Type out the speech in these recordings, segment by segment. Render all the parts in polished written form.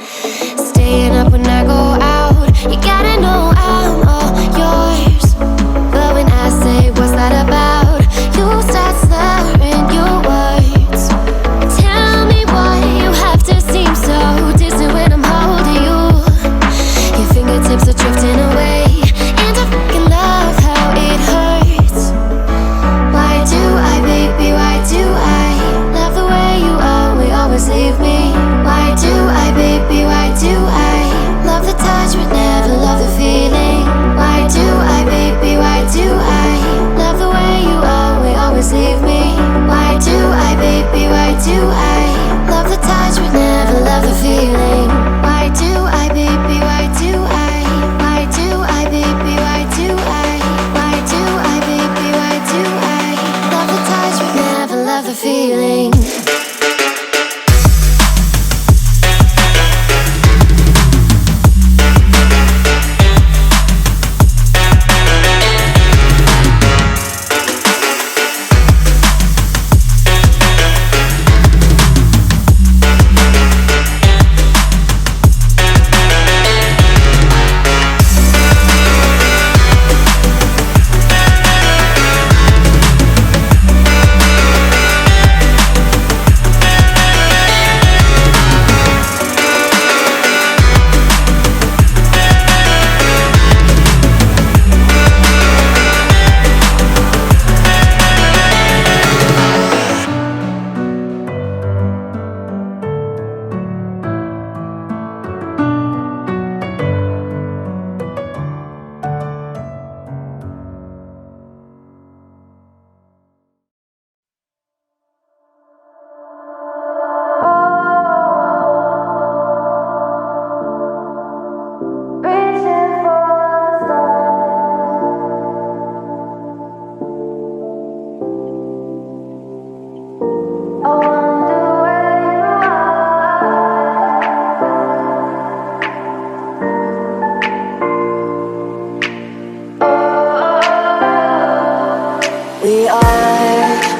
Staying up when I go out, you gotta know I'm all yours. But when I say what's that about, you start slurring your words. Tell me why you have to seem so distant when I'm holding you. Your fingertips are drifting away, and I fucking love how it hurts. Why do I, baby, why do I love the way you always leave me? Why do I, baby, why do I love the touch but never love the feeling? Why do I, baby, why do I love the way you always leave me? Why do I, baby, why do I love the touch but never love the feeling? Why do I, baby, why do I? Why do I, baby, why do I? Why do I, baby, why do I love the touch but never love the feeling?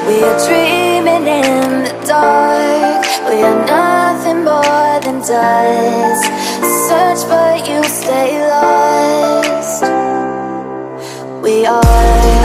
We are dreaming in the dark. We are nothing more than dust. Search but you stay lost. We are